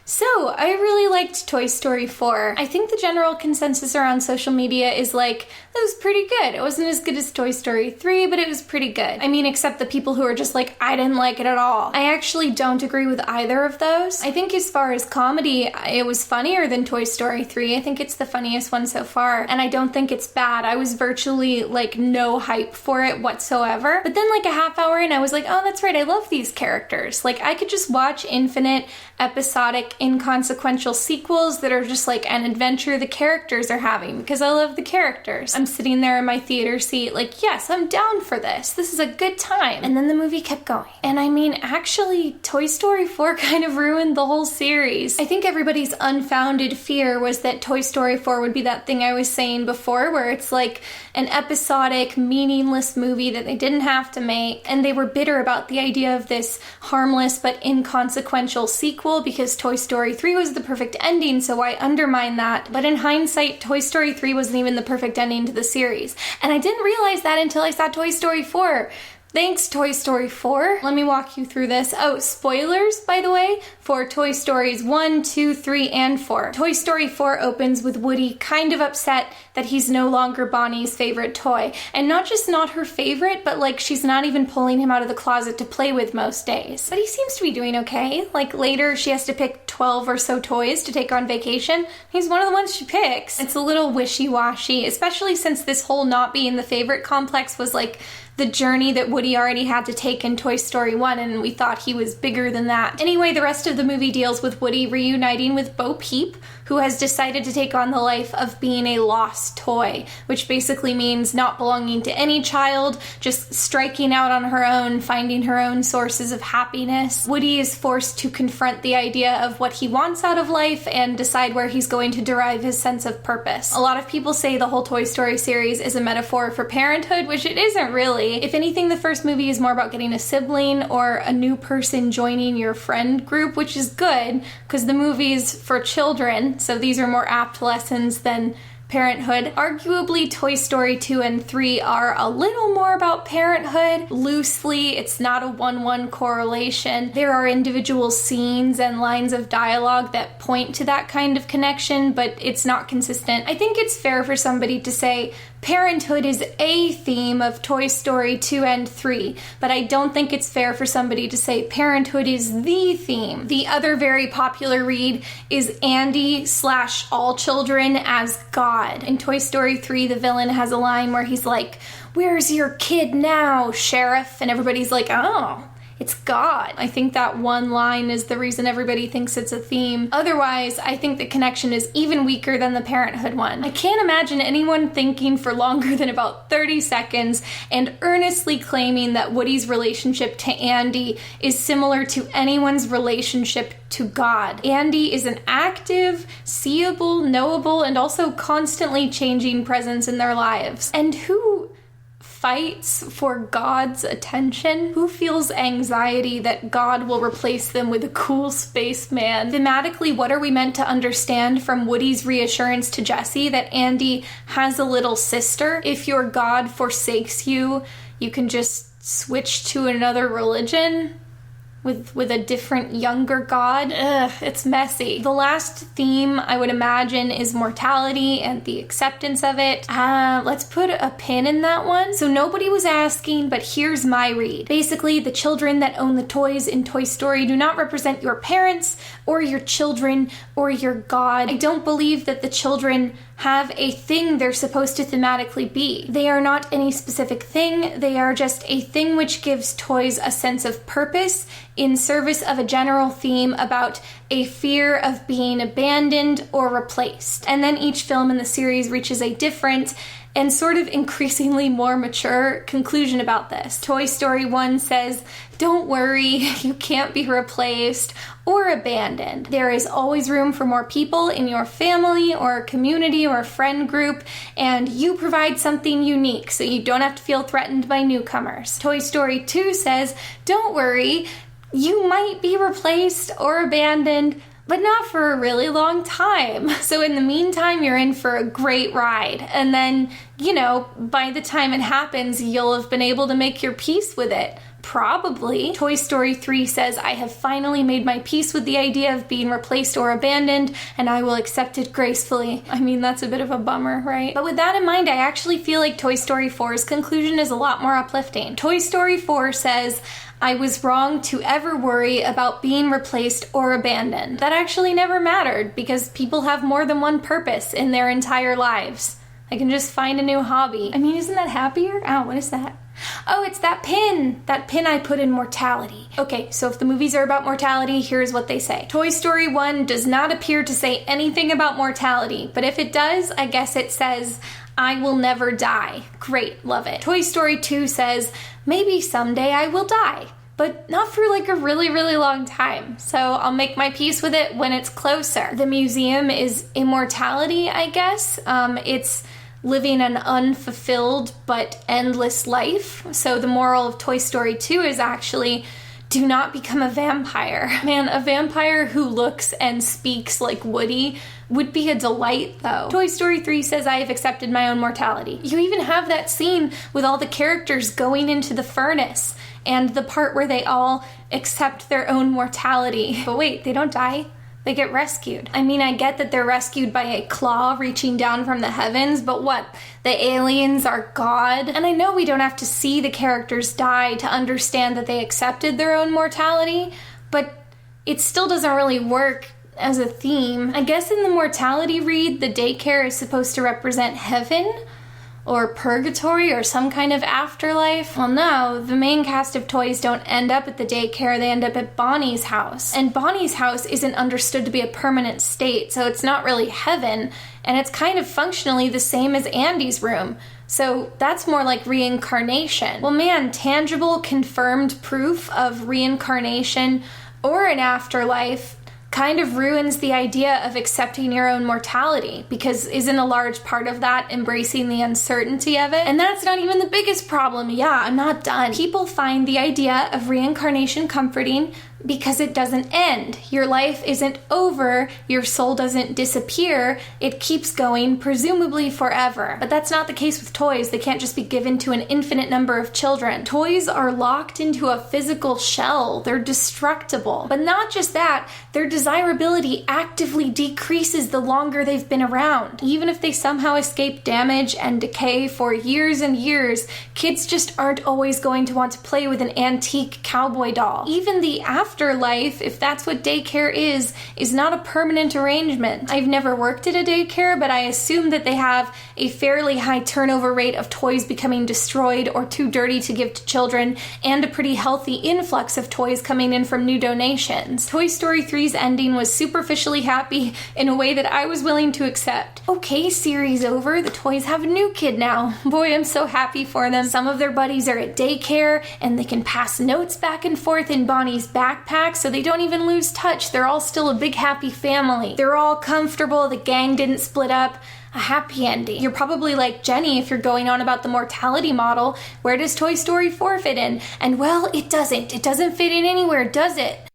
So, I really liked Toy Story 4. I think the general consensus around social media is like, that was pretty good. It wasn't as good as Toy Story 3, but it was pretty good. I mean, except the people who are just like, I didn't like it at all. I actually don't agree with either of those. I think as far as comedy, it was funnier than Toy Story 3. I think it's the funniest one so far, and I don't think it's bad. I was virtually like no hype for it whatsoever. But then like a half hour in, I was like, oh, that's right, I love these characters. Like, I could just watch infinite episodic inconsequential sequels that are just like an adventure the characters are having because I love the characters. I'm sitting there in my theater seat like, yes, I'm down for this. This is a good time. And then the movie kept going. And I mean, actually, Toy Story 4 kind of ruined the whole series. I think everybody's unfounded fear was that Toy Story 4 would be that thing I was saying before where it's like an episodic, meaningless movie that they didn't have to make. And they were bitter about the idea of this harmless but inconsequential sequel because Toy Story 3 was the perfect ending, so I undermine that. But in hindsight, Toy Story 3 wasn't even the perfect ending to the series. And I didn't realize that until I saw Toy Story 4. Thanks, Toy Story 4. Let me walk you through this. Oh, spoilers, by the way, for Toy Stories 1, 2, 3, and 4. Toy Story 4 opens with Woody kind of upset that he's no longer Bonnie's favorite toy. And not just not her favorite, but like she's not even pulling him out of the closet to play with most days. But he seems to be doing okay. Like later she has to pick 12 or so toys to take on vacation. He's one of the ones she picks. It's a little wishy-washy, especially since this whole not being the favorite complex was like the journey that Woody already had to take in Toy Story 1, and we thought he was bigger than that. Anyway, the rest of the movie deals with Woody reuniting with Bo Peep, who has decided to take on the life of being a lost toy, which basically means not belonging to any child, just striking out on her own, finding her own sources of happiness. Woody is forced to confront the idea of what he wants out of life and decide where he's going to derive his sense of purpose. A lot of people say the whole Toy Story series is a metaphor for parenthood, which it isn't really. If anything, the first movie is more about getting a sibling or a new person joining your friend group, which is good because the movie's for children, so these are more apt lessons than parenthood. Arguably, Toy Story 2 and 3 are a little more about parenthood. Loosely, it's not a 1-1 correlation. There are individual scenes and lines of dialogue that point to that kind of connection, but it's not consistent. I think it's fair for somebody to say parenthood is a theme of Toy Story 2 and 3, but I don't think it's fair for somebody to say parenthood is the theme. The other very popular read is Andy / all children as God. In Toy Story 3, the villain has a line where he's like, "Where's your kid now, Sheriff?" And everybody's like, oh, it's God. I think that one line is the reason everybody thinks it's a theme. Otherwise, I think the connection is even weaker than the parenthood one. I can't imagine anyone thinking for longer than about 30 seconds and earnestly claiming that Woody's relationship to Andy is similar to anyone's relationship to God. Andy is an active, seeable, knowable, and also constantly changing presence in their lives. And who fights for God's attention? Who feels anxiety that God will replace them with a cool spaceman? Thematically, what are we meant to understand from Woody's reassurance to Jessie that Andy has a little sister? If your God forsakes you, you can just switch to another religion? With a different, younger God? Ugh, it's messy. The last theme, I would imagine, is mortality and the acceptance of it. Let's put a pin in that one. So nobody was asking, but here's my read. Basically, the children that own the toys in Toy Story do not represent your parents or your children or your God. I don't believe that the children have a thing they're supposed to thematically be. They are not any specific thing. They are just a thing which gives toys a sense of purpose in service of a general theme about a fear of being abandoned or replaced. And then each film in the series reaches a different and sort of increasingly more mature conclusion about this. Toy Story 1 says, don't worry, you can't be replaced or abandoned. There is always room for more people in your family or community or friend group, and you provide something unique so you don't have to feel threatened by newcomers. Toy Story 2 says, don't worry, you might be replaced or abandoned, but not for a really long time. So in the meantime, you're in for a great ride. And then, by the time it happens, you'll have been able to make your peace with it. Probably. Toy Story 3 says, I have finally made my peace with the idea of being replaced or abandoned, and I will accept it gracefully. I mean, that's a bit of a bummer, right? But with that in mind, I actually feel like Toy Story 4's conclusion is a lot more uplifting. Toy Story 4 says, I was wrong to ever worry about being replaced or abandoned. That actually never mattered because people have more than one purpose in their entire lives. I can just find a new hobby. I mean, isn't that happier? Oh, what is that? Oh, it's that pin! That pin I put in mortality. Okay, so if the movies are about mortality, here's what they say. Toy Story 1 does not appear to say anything about mortality, but if it does, I guess it says, I will never die. Great, love it. Toy Story 2 says, maybe someday I will die, but not for like a really, really long time. So I'll make my peace with it when it's closer. The museum is immortality, I guess. It's living an unfulfilled but endless life. So the moral of Toy Story 2 is actually, do not become a vampire. Man, a vampire who looks and speaks like Woody would be a delight, though. Toy Story 3 says, I have accepted my own mortality. You even have that scene with all the characters going into the furnace and the part where they all accept their own mortality. But wait, they don't die. They get rescued. I mean, I get that they're rescued by a claw reaching down from the heavens, but what? The aliens are God? And I know we don't have to see the characters die to understand that they accepted their own mortality, but it still doesn't really work as a theme. I guess in the mortality read, the daycare is supposed to represent heaven, or purgatory, or some kind of afterlife. Well, no, the main cast of toys don't end up at the daycare, they end up at Bonnie's house. And Bonnie's house isn't understood to be a permanent state, so it's not really heaven, and it's kind of functionally the same as Andy's room. So that's more like reincarnation. Well, man, tangible, confirmed proof of reincarnation or an afterlife kind of ruins the idea of accepting your own mortality, because isn't a large part of that embracing the uncertainty of it? And that's not even the biggest problem. Yeah, I'm not done. People find the idea of reincarnation comforting because it doesn't end. Your life isn't over, your soul doesn't disappear, it keeps going, presumably forever. But that's not the case with toys. They can't just be given to an infinite number of children. Toys are locked into a physical shell. They're destructible. But not just that, their desirability actively decreases the longer they've been around. Even if they somehow escape damage and decay for years and years, kids just aren't always going to want to play with an antique cowboy doll. Even the afterlife, if that's what daycare is not a permanent arrangement. I've never worked at a daycare, but I assume that they have a fairly high turnover rate of toys becoming destroyed or too dirty to give to children, and a pretty healthy influx of toys coming in from new donations. Toy Story 3's ending was superficially happy in a way that I was willing to accept. Okay, series over, the toys have a new kid now. Boy, I'm so happy for them. Some of their buddies are at daycare, and they can pass notes back and forth in Bonnie's backpack, so they don't even lose touch. They're all still a big happy family. They're all comfortable, the gang didn't split up. A happy ending. You're probably like Jenny if you're going on about the mortality model. Where does Toy Story 4 fit in? And well, it doesn't. It doesn't fit in anywhere, does it?